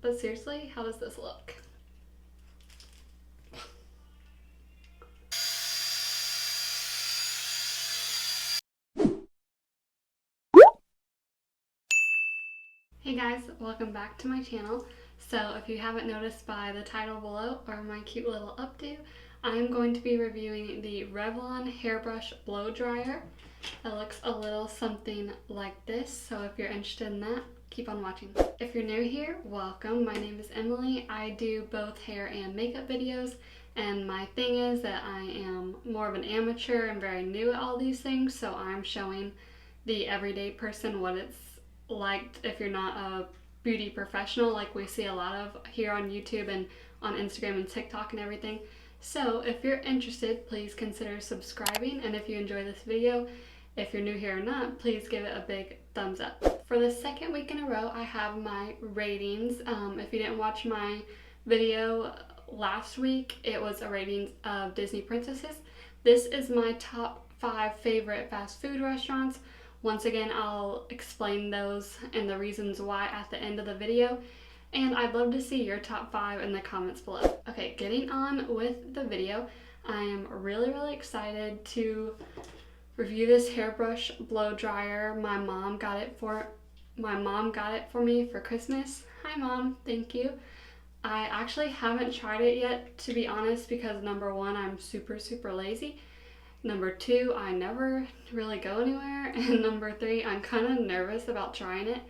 But seriously, how does this look? Hey guys, welcome back to my channel. So if you haven't noticed by the title below or my cute little updo, I'm going to be reviewing the Revlon hairbrush blow dryer. It looks a little something like this, so if you're interested in that, keep on watching. If you're new here, welcome. My name is Emily. I do both hair and makeup videos, and my thing is that I am more of an amateur and very new at all these things, so I'm showing the everyday person what it's like if you're not a beauty professional like we see a lot of here on YouTube and on Instagram and TikTok and everything. So if you're interested, please consider subscribing, and if you enjoy this video, if you're new here or not, please give it a big thumbs up. For the second week in a row, I have my ratings. If you didn't watch my video last week, it was a ratings of Disney princesses. This is my top 5 favorite fast food restaurants. Once again, I'll explain those and the reasons why at the end of the video, and I'd love to see your top 5 in the comments below. Okay, getting on with the video, I am really excited to review this hairbrush blow dryer. My mom got it for me for Christmas. Hi Mom, thank you. I actually haven't tried it yet, to be honest, because number 1, I'm super lazy. Number 2, I never really go anywhere. And number 3, I'm kind of nervous about trying it.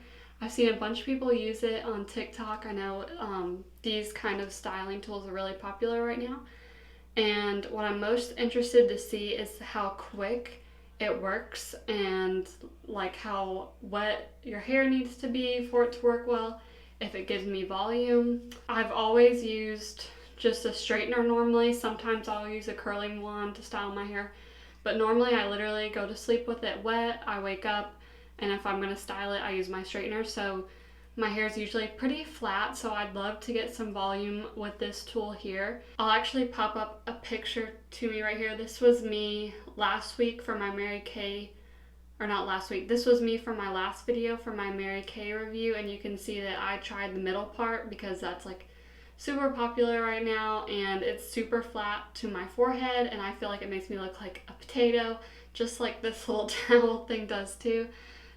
I've seen a bunch of people use it on TikTok. I know these kind of styling tools are really popular right now. And what I'm most interested to see is how quick it works and like how wet your hair needs to be for it to work well, if it gives me volume. I've always used just a straightener normally. Sometimes I'll use a curling wand to style my hair, but normally I literally go to sleep with it wet. I wake up, and if I'm going to style it, I use my straightener. So my hair is usually pretty flat, so I'd love to get some volume with this tool here. I'll actually pop up a picture to me right here. This was me last week for my Mary Kay, or not last week, this was me for my last video for my Mary Kay review, and you can see that I tried the middle part because that's like super popular right now, and it's super flat to my forehead, and I feel like it makes me look like a potato, just like this little towel thing does too.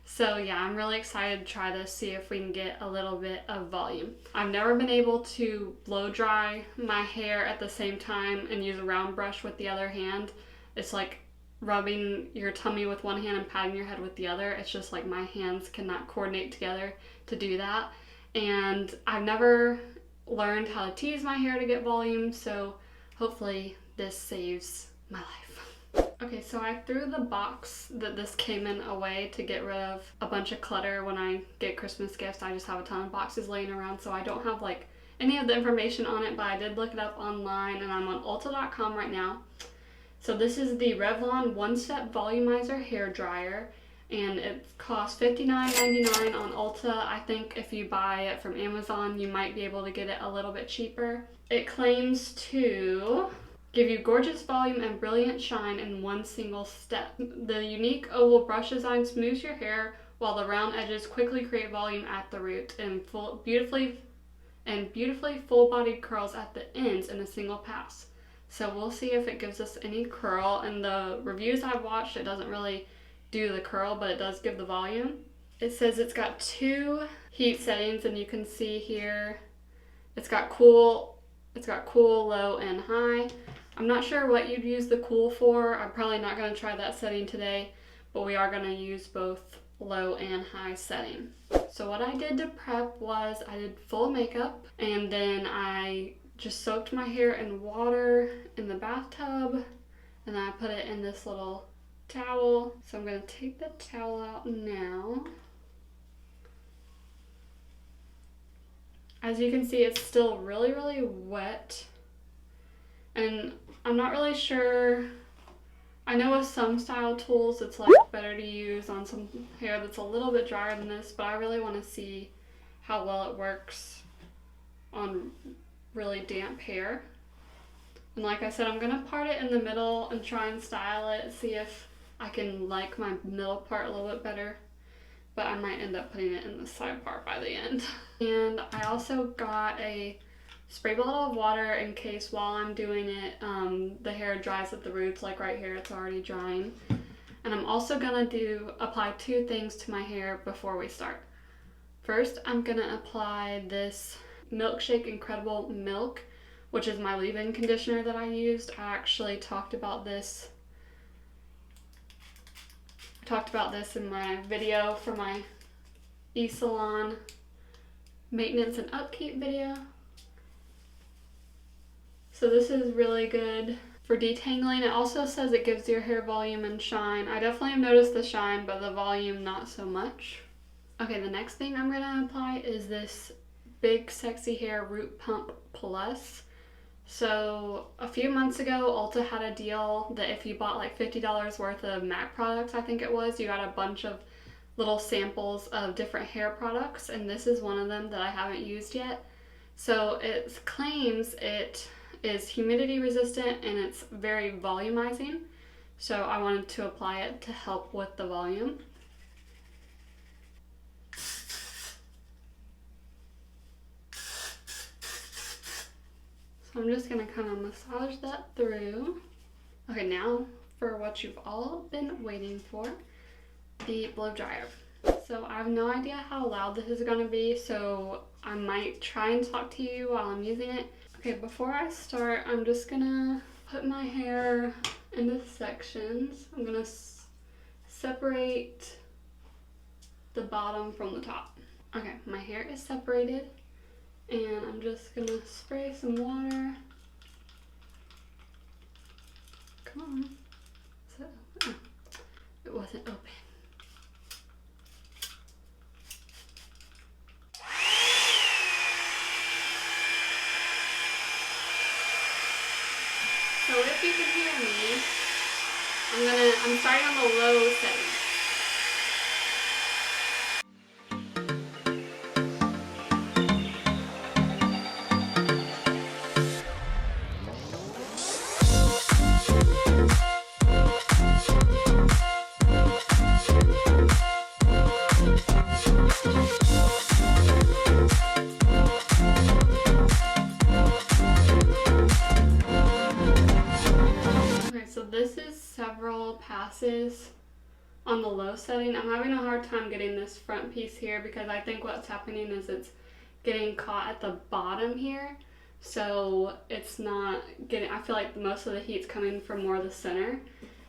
So yeah, I'm really excited to try this, see if we can get a little bit of volume. I've never been able to blow dry my hair at the same time and use a round brush with the other hand. It's like rubbing your tummy with one hand and patting your head with the other. It's just like my hands cannot coordinate together to do that. And I've never learned how to tease my hair to get volume, so hopefully this saves my life. Okay, so I threw the box that this came in away to get rid of a bunch of clutter. When I get Christmas gifts, I just have a ton of boxes laying around, so I don't have like any of the information on it, but I did look it up online, and I'm on Ulta.com right now. So this is the Revlon One-Step Volumizer Hair Dryer, and it costs $59.99 on Ulta. I think if you buy it from Amazon, you might be able to get it a little bit cheaper. It claims to give you gorgeous volume and brilliant shine in one single step. The unique oval brush design smooths your hair, while the round edges quickly create volume at the root, and beautifully full-bodied curls at the ends in a single pass. So we'll see if it gives us any curl. In the reviews I've watched, it doesn't really do the curl, but it does give the volume. It says it's got 2 heat settings, and you can see here it's got cool, low, and high. I'm not sure what you'd use the cool for. I'm probably not going to try that setting today, but we are going to use both low and high setting. So what I did to prep was I did full makeup, and then I just soaked my hair in water in the bathtub, and then I put it in this little towel. So I'm going to take the towel out now. As you can see, it's still really wet, and I'm not really sure. I know with some style tools it's like better to use on some hair that's a little bit drier than this, but I really want to see how well it works on really damp hair. And like I said, I'm going to part it in the middle and try and style it, see if I can like my middle part a little bit better but I might end up putting it in the sidebar by the end. And I also got a spray bottle of water in case while I'm doing it, the hair dries at the roots, like right here, it's already drying. And I'm also gonna apply 2 things to my hair before we start. First, I'm gonna apply this Milkshake Incredible Milk, which is my leave-in conditioner that I used. I actually talked about this in my video for my e-salon maintenance and upkeep video. So this is really good for detangling. It also says it gives your hair volume and shine. I definitely have noticed the shine, but the volume not so much. Okay, the next thing I'm gonna apply is this Big Sexy Hair Root Pump Plus. So a few months ago, Ulta had a deal that if you bought like $50 worth of MAC products, I think it was, you got a bunch of little samples of different hair products, and this is one of them that I haven't used yet. So it claims it is humidity resistant and it's very volumizing. So I wanted to apply it to help with the volume. So I'm just gonna kind of massage that through. Okay, now for what you've all been waiting for, the blow dryer. So I have no idea how loud this is gonna be, so I might try and talk to you while I'm using it. Okay, before I start, I'm just gonna put my hair into sections. I'm gonna separate the bottom from the top. Okay, my hair is separated. And I'm just gonna spray some water. Come on. Oh, it wasn't open. So if you can hear me, I'm starting on the low setting. Several passes on the low setting. I'm having a hard time getting this front piece here because I think what's happening is it's getting caught at the bottom here, so it's not getting, I feel like most of the heat's coming from more the center.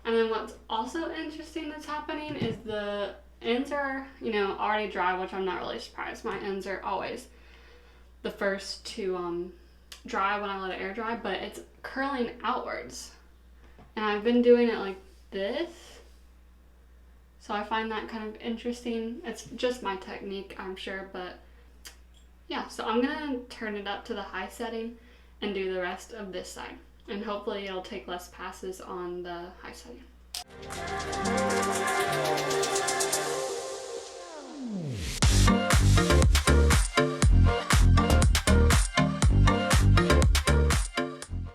And then what's also interesting that's happening is the ends are, already dry, which I'm not really surprised. My ends are always the first to dry when I let it air dry, but it's curling outwards. And I've been doing it like this, so I find that kind of interesting. It's just my technique, I'm sure, but yeah. So I'm gonna turn it up to the high setting and do the rest of this side, and hopefully it'll take less passes on the high setting.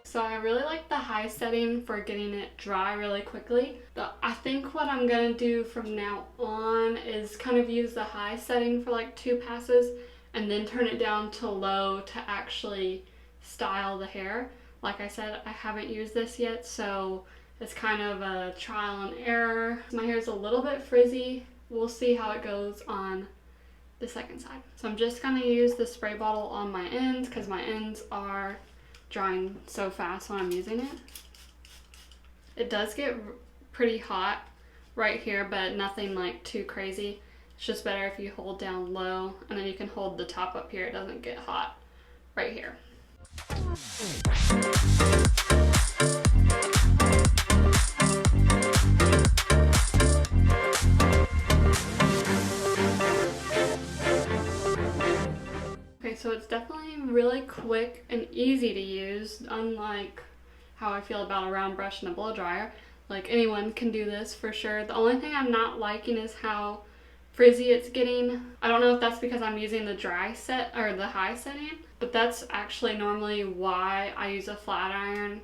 So I really like the high setting for getting it dry really quickly. But I think what I'm gonna do from now on is kind of use the high setting for like 2 passes and then turn it down to low to actually style the hair. Like I said, I haven't used this yet, so it's kind of a trial and error. My hair is a little bit frizzy. We'll see how it goes on the second side. So I'm just gonna use the spray bottle on my ends because my ends are drying so fast when I'm using it. It does get pretty hot right here, but nothing like too crazy. It's just better if you hold down low, and then you can hold the top up here. It doesn't get hot right here. Okay, so it's definitely really quick and easy to use, unlike how I feel about a round brush and a blow dryer. Like, anyone can do this for sure. The only thing I'm not liking is how frizzy it's getting. I don't know if that's because I'm using the dry set or the high setting, but that's actually normally why I use a flat iron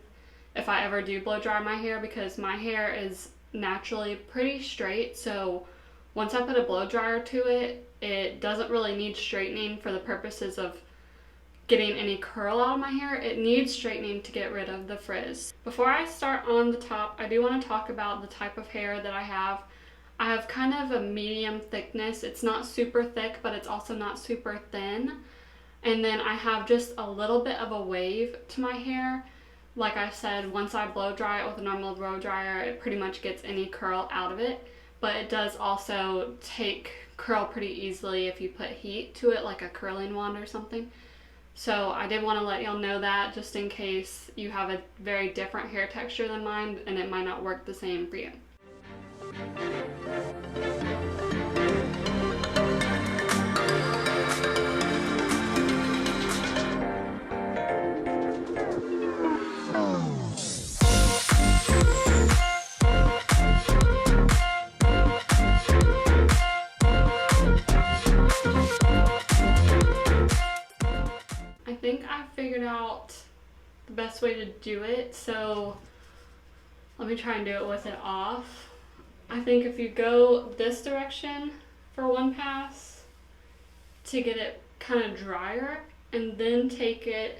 if I ever do blow dry my hair, because my hair is naturally pretty straight, so once I put a blow dryer to it, it doesn't really need straightening for the purposes of getting any curl out of my hair. It needs straightening to get rid of the frizz. Before I start on the top, I do want to talk about the type of hair that I have. I have kind of a medium thickness. It's not super thick, but it's also not super thin. And then I have just a little bit of a wave to my hair. Like I said, once I blow dry it with a normal blow dryer, it pretty much gets any curl out of it. But it does also take curl pretty easily if you put heat to it, like a curling wand or something. So I did want to let y'all know that, just in case you have a very different hair texture than mine and it might not work the same for you. I think I figured out the best way to do it, so let me try and do it with it off. I think if you go this direction for one pass to get it kind of drier, and then take it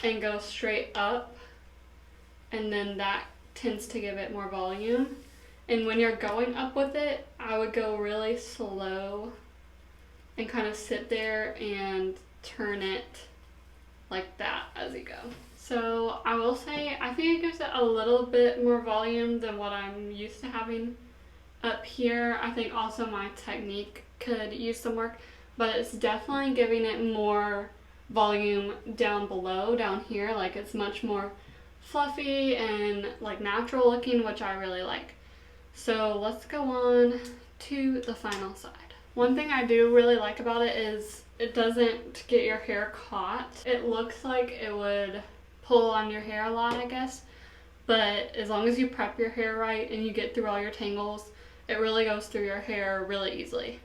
and go straight up, and then that tends to give it more volume. And when you're going up with it, I would go really slow and kind of sit there and turn it like that as you go. So I will say, I think it gives it a little bit more volume than what I'm used to having up here. I think also my technique could use some work, but it's definitely giving it more volume down below, down here. Like, it's much more fluffy and like natural looking, which I really like. So let's go on to the final side. One thing I do really like about it is it doesn't get your hair caught. It looks like it would pull on your hair a lot, I guess, but as long as you prep your hair right and you get through all your tangles, it really goes through your hair really easily.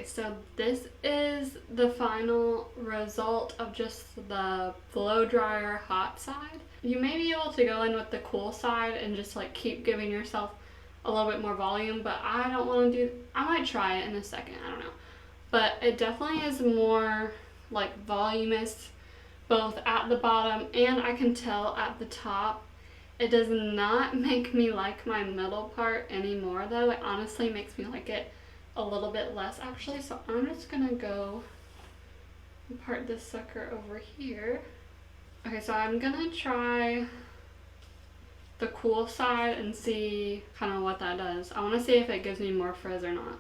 So this is the final result of just the blow dryer hot side. You may be able to go in with the cool side and just like keep giving yourself a little bit more volume, but I don't want to do, I might try it in a second, I don't know. But it definitely is more like voluminous both at the bottom and I can tell at the top. It does not make me like my middle part anymore though. It honestly makes me like it a little bit less actually, so I'm just gonna go and part this sucker over here. Okay, so I'm gonna try the cool side and see kind of what that does. I want to see if it gives me more frizz or not.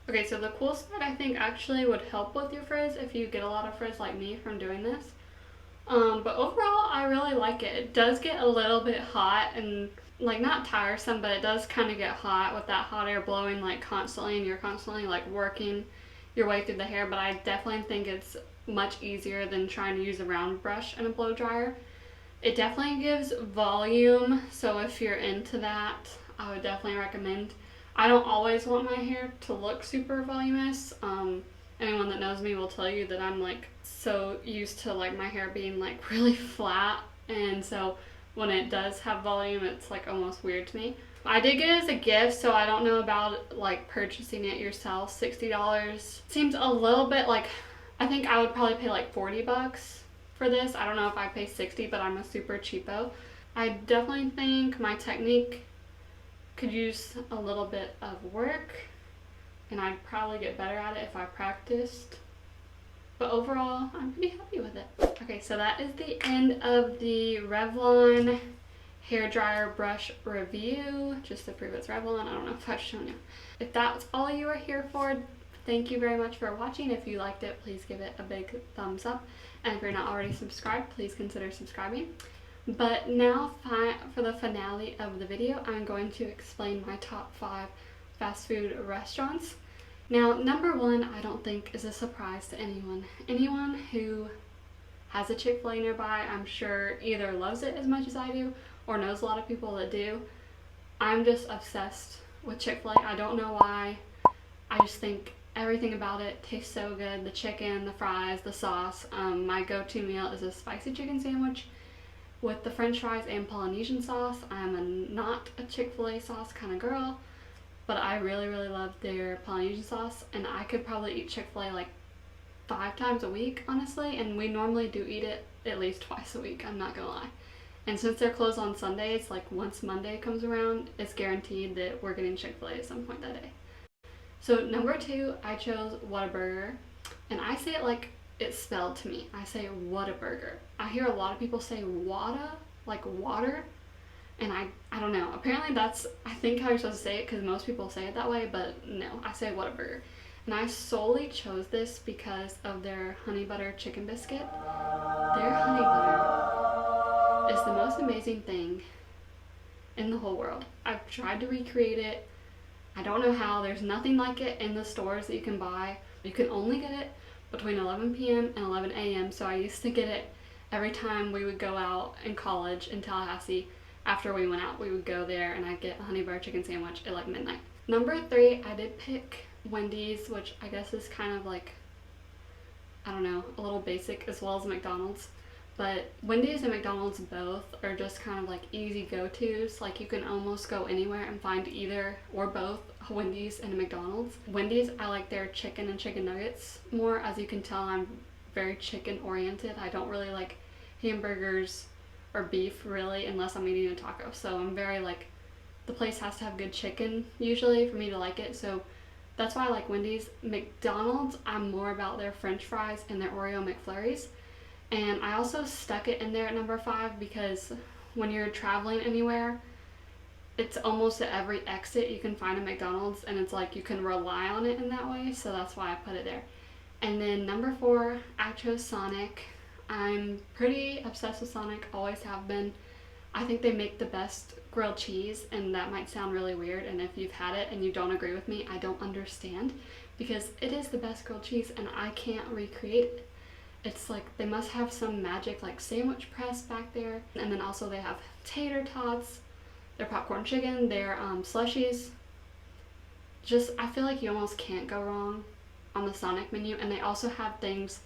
Okay, so the cool side I think actually would help with your frizz if you get a lot of frizz like me from doing this. But overall, I really like it. It does get a little bit hot and like not tiresome, but it does kind of get hot with that hot air blowing like constantly, and you're constantly like working your way through the hair. But I definitely think it's much easier than trying to use a round brush and a blow dryer. It definitely gives volume, so if you're into that, I would definitely recommend. I don't always want my hair to look super voluminous. Anyone that knows me will tell you that I'm like so used to like my hair being like really flat, and so when it does have volume, it's like almost weird to me. I did get it as a gift, so I don't know about like purchasing it yourself. $60 seems a little bit like, I think I would probably pay like 40 bucks for this. I don't know if I pay 60, but I'm a super cheapo. I definitely think my technique could use a little bit of work, and I'd probably get better at it if I practiced. But overall, I'm pretty happy with it. Okay, so that is the end of the Revlon hairdryer brush review. Just to prove it's Revlon, I don't know if I've shown you. If that's all you are here for, thank you very much for watching. If you liked it, please give it a big thumbs up. And if you're not already subscribed, please consider subscribing. But now for the finale of the video, I'm going to explain my top 5 fast food restaurants. Now, number one, I don't think is a surprise to anyone. Anyone who has a Chick-fil-A nearby, I'm sure either loves it as much as I do or knows a lot of people that do. I'm just obsessed with Chick-fil-A. I don't know why. I just think everything about it tastes so good. The chicken, the fries, the sauce. My go-to meal is a spicy chicken sandwich with the french fries and Polynesian sauce. I'm not a Chick-fil-A sauce kind of girl, but I really, really love their Polynesian sauce, and I could probably eat Chick-fil-A like 5 times a week, honestly, and we normally do eat it at least twice a week, I'm not gonna lie. And since they're closed on Sundays, like once Monday comes around, it's guaranteed that we're getting Chick-fil-A at some point that day. So number 2, I chose Whataburger, and I say it like it's spelled to me. I say Whataburger. I hear a lot of people say Whata, like water, and I don't know. Apparently that's, I think, how you're supposed to say it, because most people say it that way, but no, I say Whataburger. And I solely chose this because of their honey butter chicken biscuit. Their honey butter is the most amazing thing in the whole world. I've tried to recreate it. I don't know how. There's nothing like it in the stores that you can buy. You can only get it between 11 p.m. and 11 a.m. So I used to get it every time we would go out in college in Tallahassee. After we went out, we would go there and I'd get a honey butter chicken sandwich at like midnight. Number 3, I did pick Wendy's, which I guess is kind of like, I don't know, a little basic, as well as McDonald's. But Wendy's and McDonald's both are just kind of like easy go-tos. Like you can almost go anywhere and find either or both a Wendy's and a McDonald's. Wendy's, I like their chicken and chicken nuggets more. As you can tell, I'm very chicken oriented. I don't really like hamburgers or beef really unless I'm eating a taco. So I'm very like, the place has to have good chicken usually for me to like it. So that's why I like Wendy's. McDonald's, I'm more about their french fries and their Oreo McFlurries. And I also stuck it in there at number 5 because when you're traveling anywhere, it's almost at every exit you can find a McDonald's, and it's like you can rely on it in that way, so that's why I put it there. And then number 4, I chose Sonic. I'm pretty obsessed with Sonic, always have been. I think they make the best grilled cheese, and that might sound really weird, and if you've had it and you don't agree with me, I don't understand, because it is the best grilled cheese and I can't recreate it. It's like they must have some magic like sandwich press back there. And then also they have tater tots, their popcorn chicken, their slushies. Just, I feel like you almost can't go wrong on the Sonic menu. And they also have things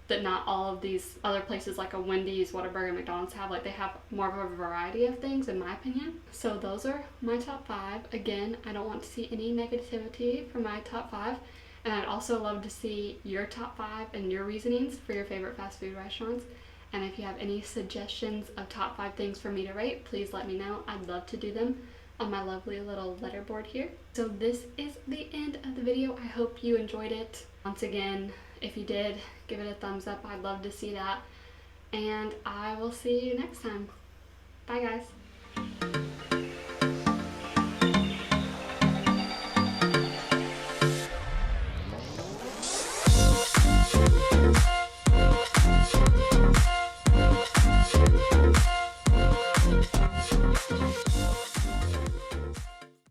that not all of these other places like a Wendy's, Whataburger, McDonald's have. Like they have more of a variety of things in my opinion. So those are my top 5. Again, I don't want to see any negativity for my top 5. And I'd also love to see your top 5 and your reasonings for your favorite fast food restaurants. And if you have any suggestions of top 5 things for me to rate, please let me know. I'd love to do them on my lovely little letterboard here. So this is the end of the video. I hope you enjoyed it. Once again, if you did, give it a thumbs up. I'd love to see that. And I will see you next time. Bye guys.